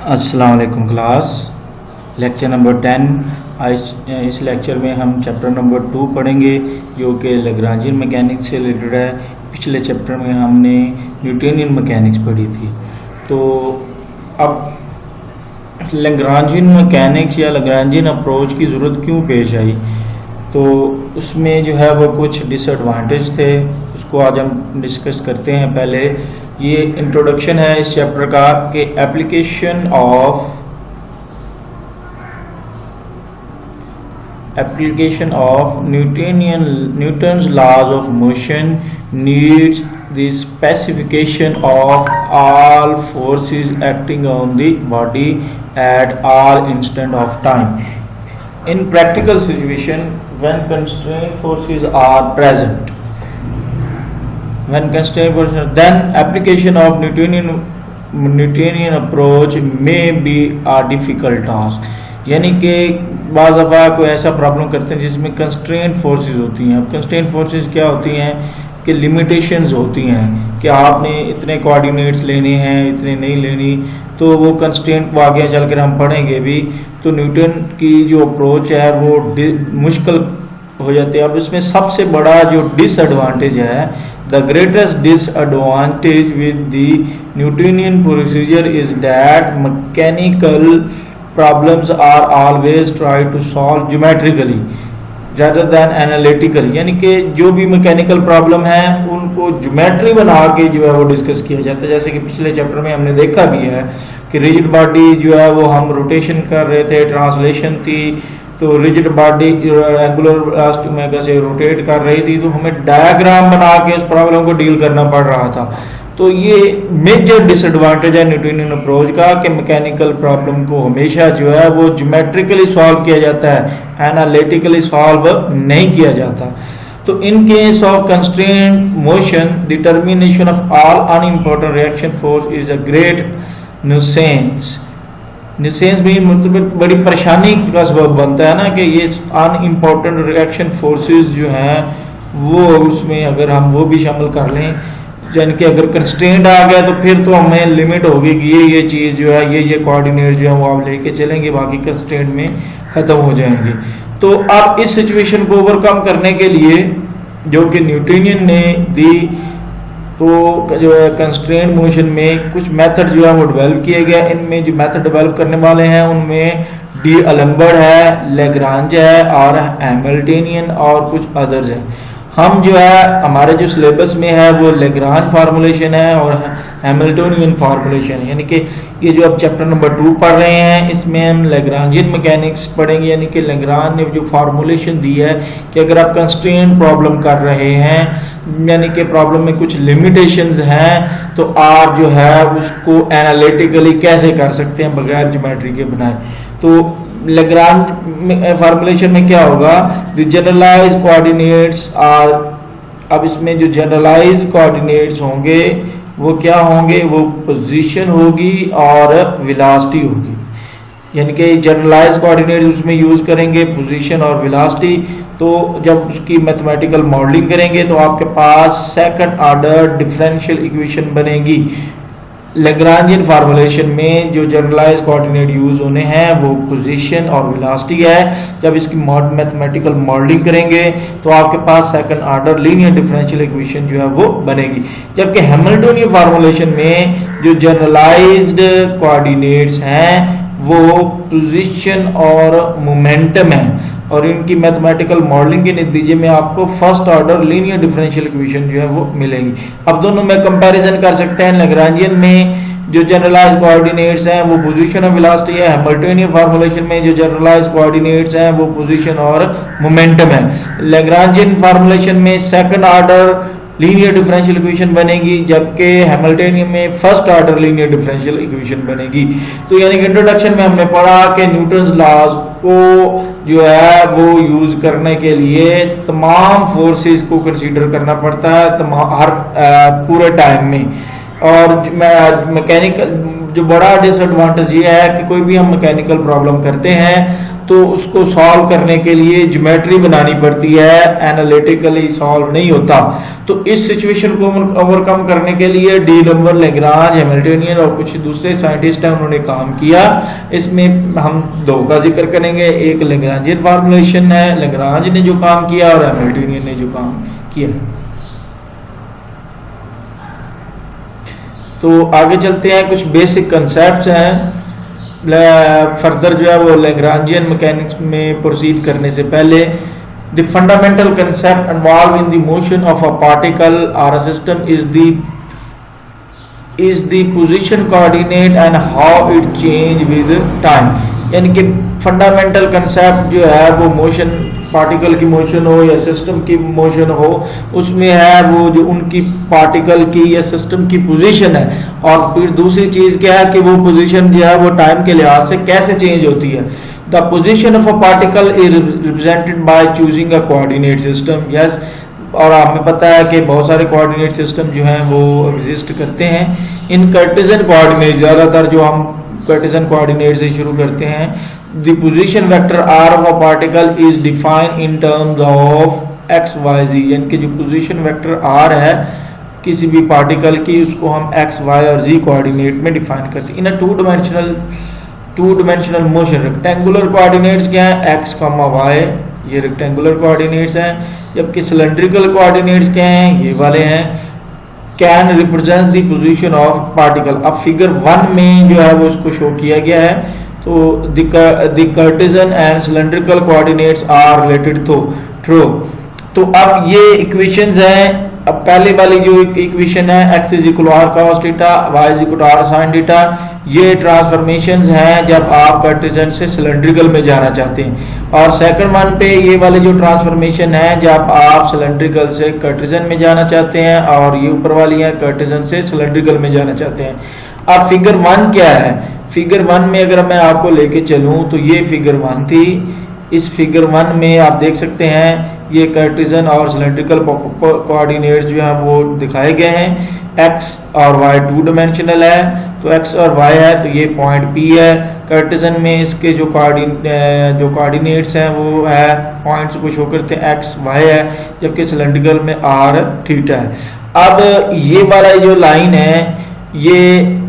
अस्सलाम वालेकुम class. Lecture number 10। इस लेक्चर में हम चैप्टर नंबर 2 पढ़ेंगे जो कि लैग्रांजियन मैकेनिक्स से रिलेटेड है। पिछले चैप्टर में हमने न्यूटोनियन मैकेनिक्स पढ़ी थी। तो अब लैग्रांजियन मैकेनिक्स या लैग्रांजियन अप्रोच की ज़रूरत क्यों पेश आई, तो उसमें जो है वो कुछ डिसएडवांटेज थे, उसको आज हम डिस्कस करते हैं। पहले ये इंट्रोडक्शन है इस चैप्टर का कि application of Newton's laws of motion needs the specification of all forces acting on the body at all instant of time in practical situation when constraint forces are present. Then application of Newtonian approach may be a difficult task. यानी कि बाज़ दफ़ा कोई ऐसा problem करते हैं जिसमें constraint forces होती हैं। अब कंस्ट्रेंट फोर्सेस क्या होती हैं कि लिमिटेशंस होती हैं कि आपने इतने कोऑर्डिनेट्स लेने हैं, इतने नहीं लेनी, तो वो कंस्ट्रेंट को आगे चलकर हम पढ़ेंगे भी। तो न्यूटन की जो अप्रोच है वो मुश्किल हो जाती है। अब इसमें सबसे बड़ा जो डिसएडवांटेज है, the greatest disadvantage with the Newtonian procedure is that mechanical problems are always try to solve geometrically rather than analytical. यानी कि जो भी मैकेनिकल प्रॉब्लम है उनको ज्योमेट्री बना के जो है वो डिस्कस किया जाता है। जैसे कि पिछले चैप्टर में हमने देखा भी है कि रिजिड बॉडी जो है वो हम रोटेशन कर रहे थे, ट्रांसलेशन थी, तो रिजिड बॉडी एंगुलर वेलोसिटी में से रोटेट कर रही थी, तो हमें डायग्राम बना के उस प्रॉब्लम को डील करना पड़ रहा था। तो ये मेजर डिसएडवांटेज है न्यूटोनियन अप्रोच का कि मैकेनिकल प्रॉब्लम को हमेशा जो है वो ज्योमेट्रिकली सॉल्व किया जाता है, एनालिटिकली सॉल्व नहीं किया जाता। तो in case of constraint motion determination of all unimportant reaction force is a great nuisance. Nuisance भी मतलब बड़ी परेशानी का सबब बनता है ना कि ये अनइम्पोर्टेंट रिएक्शन फोर्सेस जो हैं वो उसमें अगर हम वो भी शामिल कर लें, यानी कि अगर कंस्ट्रेंट आ गया तो फिर तो हमें लिमिट होगी कि ये चीज़ जो है ये कोऑर्डिनेट जो है वो आप लेके चलेंगे, बाकी कंस्ट्रेंट में ख़त्म हो जाएंगे। तो अब इस सिचुएशन को ओवरकम करने के लिए जो कि न्यूटोनियन ने दी, तो जो है कंस्ट्रेंट मोशन में कुछ मेथड जो है वो डेवलप किए गए। इनमें जो मेथड डेवलप करने वाले हैं उनमें डी अलेम्बर्ट है, लैग्रांज है और हैमिल्टनियन और कुछ अदर्स हैं। हम जो है हमारे जो सिलेबस में है वो लैग्रांज फार्मूलेशन है और हैमिल्टनियन फार्मूलेशन है। यानी कि ये जो अब चैप्टर नंबर 2 पढ़ रहे हैं इसमें हम लैग्रांजियन मैकेनिक्स पढ़ेंगे। यानी कि लैग्रांज ने जो फार्मूलेशन दी है कि अगर आप कंस्ट्रेंट प्रॉब्लम कर रहे हैं, यानी कि प्रॉब्लम में कुछ लिमिटेशंस हैं, तो आप जो है उसको एनालिटिकली कैसे कर सकते हैं बगैर ज्योमेट्री के बनाए। तो लैग्रांज फार्मूलेशन में क्या होगा, द जनरलाइज्ड कोऑर्डिनेट्स आर, अब इसमें जो जनरलाइज्ड कोऑर्डिनेट्स होंगे वो क्या होंगे, वो पोजीशन होगी और वेलोसिटी होगी। यानी कि जनरलाइज्ड कोऑर्डिनेट्स उसमें यूज करेंगे, पोजीशन और वेलोसिटी। तो जब उसकी मैथमेटिकल मॉडलिंग करेंगे तो आपके पास सेकंड ऑर्डर डिफरेंशियल इक्वेशन बनेगी। लैग्रांजियन फार्मूलेशन में जो जनरलाइज्ड कोऑर्डिनेट यूज होने हैं वो पोजीशन और वेलोसिटी है। जब इसकी मैथमेटिकल मॉडलिंग करेंगे तो आपके पास second order linear differential equation जो है वो बनेगी। जबकि हैमिल्टनियन फार्मूलेशन में जो जनरलाइज्ड कोऑर्डिनेट्स हैं वो पोजीशन और मोमेंटम है, और इनकी मैथमेटिकल मॉडलिंग के नतीजे में आपको first order linear differential equation जो है वो मिलेगी। अब दोनों में कंपैरिजन कर सकते हैं। लैग्रांजियन में जो जनरलाइज्ड कोऑर्डिनेट्स हैं वो पोजीशन और वेलोसिटी है, हैमिल्टनियन फार्मूलेशन में जो जनरलाइज्ड कोऑर्डिनेट्स हैं वो पोजीशन और मोमेंटम है। लैग्रांजियन फार्मूलेशन में second order linear differential equation बनेगी, जबकि हैमिल्टनियन में first order linear differential equation बनेगी। तो यानी कि इंट्रोडक्शन में हमने पढ़ा कि न्यूटन्स लॉज को जो है वो यूज करने के लिए तमाम फोर्सेस को कंसीडर करना पड़ता है हर पूरे टाइम में। और मैकेनिकल जो बड़ा डिसएडवांटेज ये है कि कोई भी हम मैकेनिकल प्रॉब्लम करते हैं तो उसको सॉल्व करने के लिए ज्योमेट्री बनानी पड़ती है, एनालिटिकली सॉल्व नहीं होता। तो इस सिचुएशन को ओवरकम करने के लिए डी नंबर, लैग्रांज, हैमिल्टनियन और कुछ दूसरे साइंटिस्ट हैं उन्होंने काम किया। इसमें हम दो का जिक्र करेंगे, एक लैग्रांजियन फार्मूलेशन है, लैग्रांज ने जो काम किया, और हैमिल्टनियन ने जो काम किया। तो आगे चलते हैं, कुछ बेसिक कंसेप्ट्स हैं। फर्दर जो है वो लैग्रांजियन मैकेनिक्स में प्रोसीड करने से पहले the fundamental concept involve in the motion of a particle और a system is the position coordinate and how it change with time. यानी कि फंडामेंटल कंसेप्ट जो है वो मोशन, पार्टिकल की मोशन हो या सिस्टम की मोशन हो, उसमें है वो जो उनकी पार्टिकल की या सिस्टम की पोजीशन है। और फिर दूसरी चीज क्या है कि वो पोजीशन जो है वो टाइम के लिहाज से कैसे चेंज होती है। The position of a particle is represented by choosing a coordinate system. Yes, और हमें पता है कि बहुत सारे कोऑर्डिनेट सिस्टम जो हैं वो एग्जिस्ट करते हैं। इन कार्टेशियन कोऑर्डिनेट, ज्यादातर जो हम कार्टेशियन कोऑर्डिनेट से शुरू करते हैं, the position vector R of a particle is defined in terms of X Y Z. यानी कि जो पोजीशन वेक्टर आर है किसी भी पार्टिकल की, उसको हम एक्स, वाई और जी कोऑर्डिनेट में डिफाइन करते हैं। In a two dimensional motion rectangular coordinates क्या है, एक्स कॉमा वाई, ये रेक्टेंगुलर कोऑर्डिनेट्स हैं। जबकि सिलेंड्रिकल कोऑर्डिनेट्स क्या हैं, ये वाले हैं। Can represent the position of particle. अब फिगर 1 में जो है वो इसको शो किया गया है। तो the Cartesian and cylindrical coordinates are related through. तो अब ये इक्वेशंस हैं। अब पहले वाली जो इक्वेशन है x is equal r cos theta, y is equal r sine theta, ये ट्रांसफॉर्मेशंस हैं जब आप कार्टेशियन से सिलेंड्रिकल में जाना चाहते हैं। और सेकंड वन पे ये वाले जो ट्रांसफॉर्मेशन है जब आप सिलेंड्रिकल से कार्टेशियन में जाना चाहते हैं, और ये ऊपर वाली है कार्टेशियन से सिलेंड्रिकल में जाना चाहते हैं। अब फिगर 1 क्या है, फिगर 1 में अगर मैं आपको लेके चलूं तो ये फिगर 1 थी। इस फिगर 1 में आप देख सकते हैं ये कार्टेशियन और सिलेंड्रिकल कोऑर्डिनेट्स जो हैं वो दिखाए गए हैं। x और y 2 डायमेंशनल है, तो x और y है तो ये पॉइंट P है। कार्टेशियन में इसके जो कोऑर्डिनेट्स हैं वो है, पॉइंट्स को शो करते हैं x y है, जबकि सिलेंड्रिकल में r थीटा है। अब ये वाला जो लाइन है ये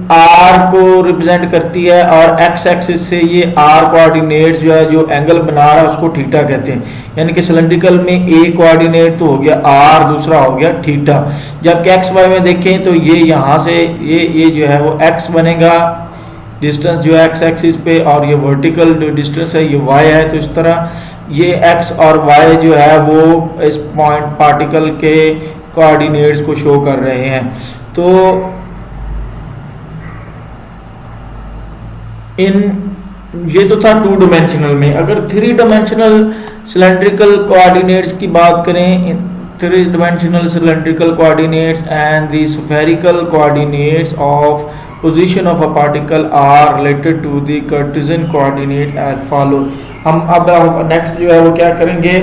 r को रिप्रेजेंट करती है, और x एक्सिस से ये r कोऑर्डिनेट जो है जो एंगल बना रहा है उसको थीटा कहते हैं। यानी कि सिलेंड्रिकल में a कोऑर्डिनेट तो हो गया r, दूसरा हो गया थीटा। जबकि x y में देखें तो ये यहाँ से ये जो है वो x बनेगा, डिस्टेंस जो है x एक्सिस पे, और ये वर्टिकल जो डिस्टेंस है ये y है। तो इस तरह ये x और y जो है वो इस पॉइंट पार्टिकल के कोऑर्डिनेट्स को शो कर रहे हैं। तो ये तो था 2 डायमेंशनल में। अगर 3 डायमेंशनल सिलेंड्रिकल कोऑर्डिनेट्स की बात करें, 3 dimensional cylindrical coordinates and the spherical coordinates of position of a particle are related to the Cartesian coordinate as follow. हम अब नेक्स्ट जो है वो क्या करेंगे,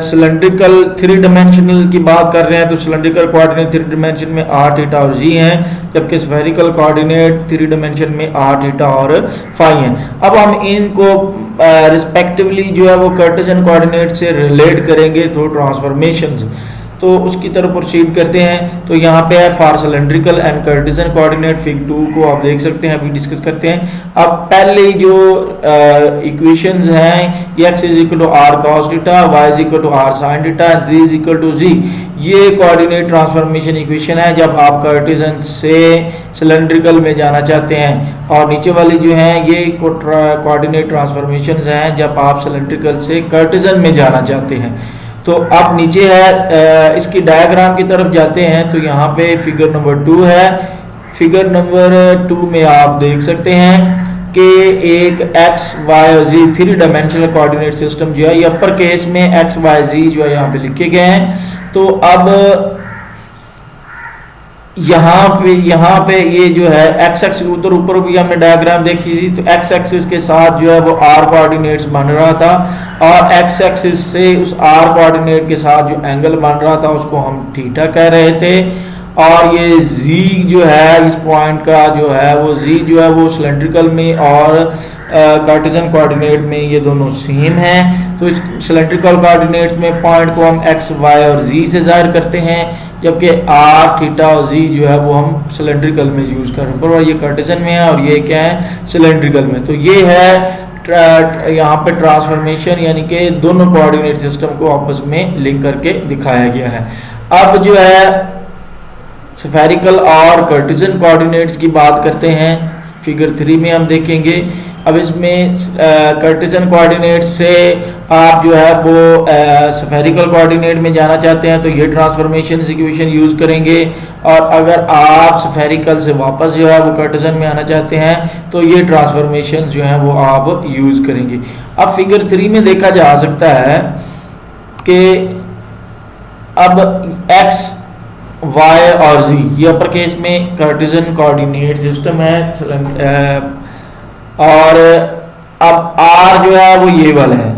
सिलेंड्रिकल 3 डायमेंशनल की बात कर रहे हैं तो सिलेंड्रिकल कोऑर्डिनेट 3 डायमेंशन में r थीटा और g हैं, जबकि स्फेरिकल कोऑर्डिनेट 3 डायमेंशन में r थीटा और फाई हैं। अब हम इनको रिस्पेक्टिवली जो है वो कार्टेशियन कोऑर्डिनेट से रिलेट करेंगे थ्रू ट्रांसफॉर्मेशंस। तो उसकी तरफ प्रोसीड करते हैं। तो यहाँ पे है for cylindrical and Cartesian coordinate, fig 2 को आप देख सकते हैं, अभी डिस्कस करते हैं। अब पहले जो इक्वेशंस हैं, x is equal to r cos theta, y is equal to r sine theta, z is equal to g, ये कोऑर्डिनेट ट्रांसफॉर्मेशन इक्वेशन है जब आप कार्टेशियन से सिलेंड्रिकल में जाना चाहते हैं। और नीचे वाली जो है ये कोऑर्डिनेट ट्रांसफॉर्मेशन हैं जब आप सिलेंड्रिकल से कार्टेशियन में जाना चाहते हैं। तो अब नीचे है इसकी डायग्राम की तरफ जाते हैं। तो यहाँ पे फिगर नंबर 2 है। फिगर नंबर 2 में आप देख सकते हैं कि एक x, y और z 3 डायमेंशनल कोऑर्डिनेट सिस्टम जो है ये अपर केस में x, y, z जो है यहाँ पे लिखे गए हैं। तो अब यहाँ पे ये जो है x एक्सिस, उधर ऊपर भी हमने डायग्राम देखी थी, तो x एक्सिस के साथ जो है वो r कोऑर्डिनेट्स बन रहा था, और x एक्सिस से उस r कोऑर्डिनेट के साथ जो एंगल बन रहा था उसको हम थीटा कह रहे थे। और ये z जो है इस पॉइंट का जो है वो z जो है वो सिलेंड्रिकल में और कार्टेशियन कोऑर्डिनेट में ये दोनों सेम हैं। तो इस सिलेंड्रिकल कोऑर्डिनेट में पॉइंट को हम x, y और z से जाहिर करते हैं, जबकि r, थीटा और z जो है वो हम सिलेंड्रिकल में यूज कर रहे हैं। पर ये कार्टेशियन में है और ये क्या है, सिलेंड्रिकल में। तो ये है यहाँ पे ट्रांसफॉर्मेशन, यानी कि दोनों कोऑर्डिनेट सिस्टम को आपस में लिंक करके दिखाया गया है। अब जो है स्फेरिकल और कार्टेशियन कोऑर्डिनेट्स की बात करते हैं, फिगर 3 में हम देखेंगे। अब इसमें कार्टेशियन कोऑर्डिनेट से आप जो है वो स्फेरिकल कोऑर्डिनेट में जाना चाहते हैं तो ये ट्रांसफॉर्मेशन इक्वेशन यूज करेंगे, और अगर आप स्फेरिकल से वापस जो है वो कार्टेशियन में आना चाहते हैं तो ये ट्रांसफॉर्मेशन जो है वो आप यूज करेंगे। अब फिगर 3 में देखा जा सकता है कि अब x, y और z ये अपर केस में कार्टेशियन कोऑर्डिनेट सिस्टम है, और अब r जो है वो ये वाला है,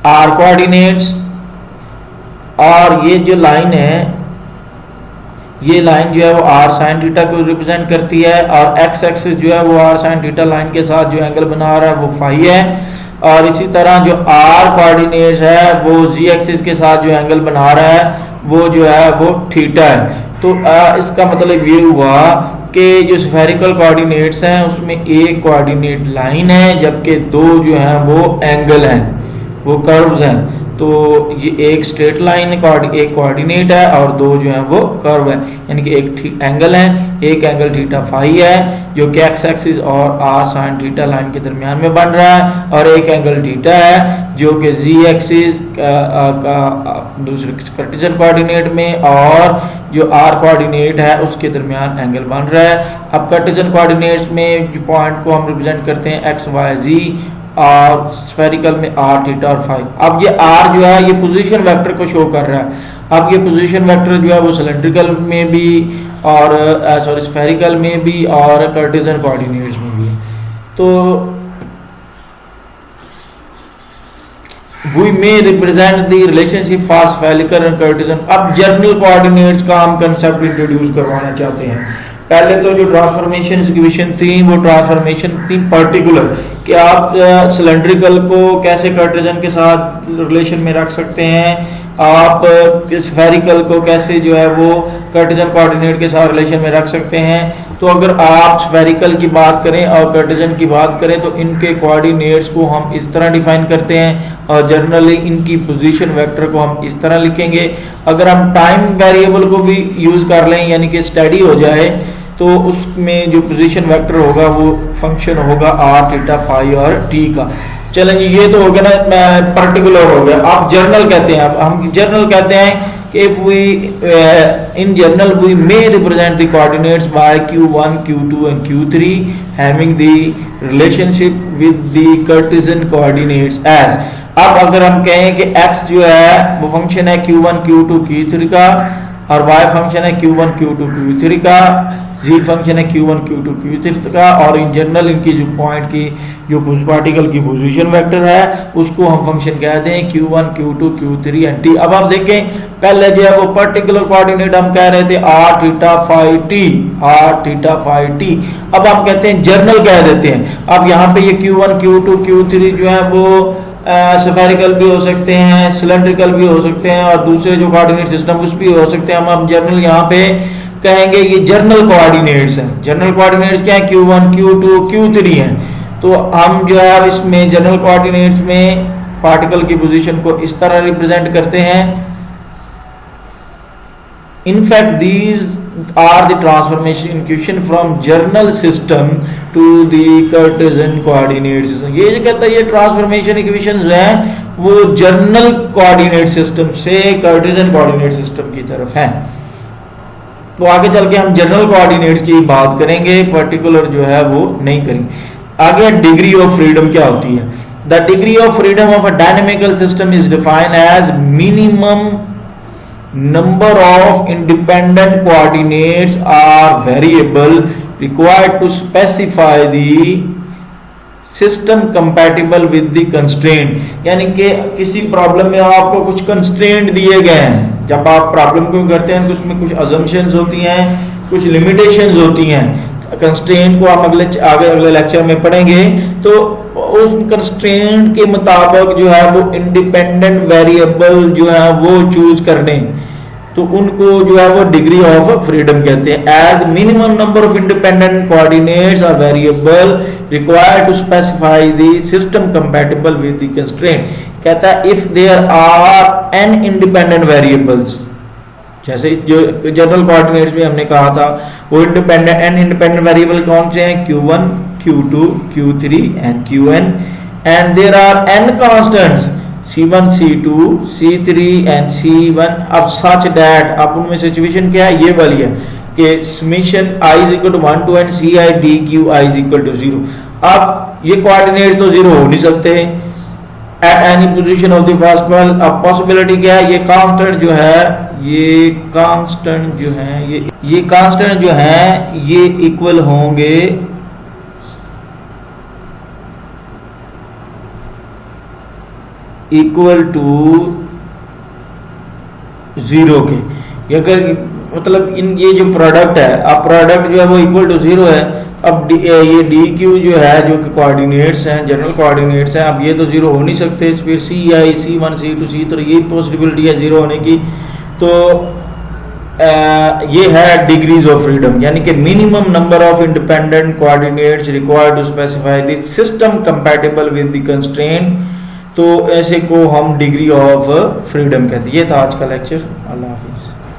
r कोऑर्डिनेट्स, और ये जो लाइन है ये लाइन जो है वो r sin थीटा को रिप्रेजेंट करती है, और x एक्सिस जो है वो r sin थीटा लाइन के साथ जो एंगल बना रहा है वो फाई है, और इसी तरह जो r कोऑर्डिनेट्स है वो z एक्सिस के साथ जो एंगल बना रहा है वो जो है वो थीटा है। तो इसका मतलब ये हुआ कि जो स्फेरिकल कोऑर्डिनेट्स हैं उसमें एक कोऑर्डिनेट लाइन है, जबकि दो जो हैं वो एंगल हैं, वो कर्व्स हैं। तो ये एक स्ट्रेट लाइन एक कोऑर्डिनेट है और दो जो है वो कर्व है, यानी कि एक एंगल है, एक एंगल थीटा फाई है जो कि एक्स एक्सिस और r sin थीटा लाइन के दरमियान में बन रहा है, और एक एंगल थीटा है जो कि z एक्सिस का दूसरे कार्टेशियन कोऑर्डिनेट में और जो r कोऑर्डिनेट है उसके दरमियान एंगल बन रहा है। अब कार्टेशियन कोऑर्डिनेट्स में जो पॉइंट को हम रिप्रेजेंट करते हैं x, y, z, और स्फेरिकल में r, थीटा और फाई। अब ये r जो है ये पोजीशन वेक्टर को शो कर रहा है। अब ये पोजीशन वेक्टर जो है वो सिलेंड्रिकल में भी और स्फेरिकल में भी और कार्टेशियन कोऑर्डिनेट्स में भी। तो we may represent the relationship for spherical and Cartesian। अब जर्नल कोऑर्डिनेट्स का हम कंसेप्ट इंट्रोड्यूस करवाना चाहते हैं। पहले तो जो ट्रांसफॉर्मेशन इक्वेशन थी वो ट्रांसफॉर्मेशन थी पर्टिकुलर, कि आप सिलेंड्रिकल को कैसे कार्टेशियन के साथ रिलेशन में रख सकते हैं, आप स्फेरिकल को कैसे जो है वो कार्टेशियन कोऑर्डिनेट के साथ रिलेशन में रख सकते हैं। तो अगर आप स्फेरिकल की बात करें और कार्टेशियन की बात करें तो इनके कोऑर्डिनेट्स को हम इस तरह डिफाइन करते हैं, और जनरली इनकी पोजीशन वेक्टर को हम इस तरह लिखेंगे। अगर हम टाइम वेरिएबल को भी यूज कर लें, यानी कि स्टडी हो जाए, तो उसमें जो पोजीशन वेक्टर होगा वो फंक्शन होगा r, थीटा, फाई और t का। चलेंगे, ये तो हो गया ना पर्टिकुलर हो गया। आप जर्नल कहते हैं, अब हम जर्नल कहते हैं कि if we in general we may represent the coordinates by q1, q2 and q3 having the relationship with the Cartesian coordinates as. अब अगर हम कहें कि x जो है वो फंक्शन है q1, q2, q3 का, और y फंक्शन है q1, q2, q3 का, z फंक्शन है q1, q2, q3 का, और इन जनरल इनकी जो पॉइंट की जो पार्टिकल की पोजीशन वेक्टर है उसको हम फंक्शन कह दें q1, q2, q3 and t। अब आप देखें, पहले जो है वो पर्टिकुलर कोऑर्डिनेट हम कह रहे थे r, theta, phi, t, r, theta, phi, t। अब हम कहते हैं जर्नल कह देते हैं। अब यहाँ पे ये q1, q2, q3 जो है वो स्फेरिकल भी हो सकते हैं, सिलेंड्रिकल भी हो सकते हैं, और दूसरे जो कोऑर्डिनेट सिस्टम उस भी हो सकते हैं। हम जर्नल यहाँ पे कहेंगे ये जर्नल कोऑर्डिनेट्स हैं। जर्नल कोऑर्डिनेट्स क्या है, q1, q2, q3 हैं। तो हम जो है इसमें जर्नल कोऑर्डिनेट्स में पार्टिकल की पोजीशन को इस तरह रिप्रेजेंट करते हैं। In fact, these are the transformation equation from journal system to the Cartesian coordinate system। ये जो कहता है ये ट्रांसफॉर्मेशन इक्वेशंस हैं वो जर्नल कोऑर्डिनेट सिस्टम से कार्टेशियन कोऑर्डिनेट सिस्टम की तरफ हैं। तो आगे चल के हम जनरल कोऑर्डिनेट्स की बात करेंगे, पर्टिकुलर जो है वो नहीं करेंगे। आगे डिग्री ऑफ फ्रीडम क्या होती है। The degree of freedom of a dynamical system is defined as minimum number of independent coordinates are variable required to specify the system compatible with the constraint। यानी कि किसी प्रॉब्लम में आपको कुछ constraint दिए गए हैं, जब आप प्रॉब्लम को करते हैं तो उसमें कुछ अजम्पशंस होती हैं, कुछ लिमिटेशंस होती हैं। कंस्ट्रेंट को हम अगले लेक्चर में पढ़ेंगे, तो उस कंस्ट्रेंट के मुताबिक जो है वो इंडिपेंडेंट वेरिएबल जो है वो चूज करने, तो उनको जो है वो डिग्री ऑफ फ्रीडम कहते हैं। As minimum number of independent coordinates और variable required to specify the system compatible with the constraint. कहता है if there are N independent variables, जैसे जो जनरल कोऑर्डिनेट्स में हमने कहा था वो इंडिपेंडेंट वेरिएबल कौन से हैं, Q1, Q2, Q3 and Qn, and there are n constants C1, C2, C3 and C1। अब सच दैट अब उनमें सिचुएशन क्या है, ये वाली है कि summation I is equal to 1 to n Ci dq I is equal to 0। अब ये कोऑर्डिनेट्स तो जीरो हो नहीं सकते at any position of the possible. अब पॉसिबिलिटी क्या है, ये कांस्टेंट जो है ये कांस्टेंट जो है ये इक्वल होंगे इक्वल टू 0 के। अगर मतलब ये जो प्रोडक्ट है, अब प्रोडक्ट जो है वो इक्वल टू 0 है। अब ये डी क्यू जो है जो कि कोऑर्डिनेट्स हैं, जनरल कोऑर्डिनेट्स हैं, अब ये तो 0 हो नहीं सकते। फिर C1, C2, C3 ये पॉसिबिलिटी है 0 होने की। तो ये है डिग्रीज ऑफ फ्रीडम, यानी कि minimum number of independent coordinates required to specify the system compatible with the constraint. तो ऐसे को हम डिग्री ऑफ फ्रीडम कहते हैं। ये था आज का लेक्चर। अल्लाह हाफिज।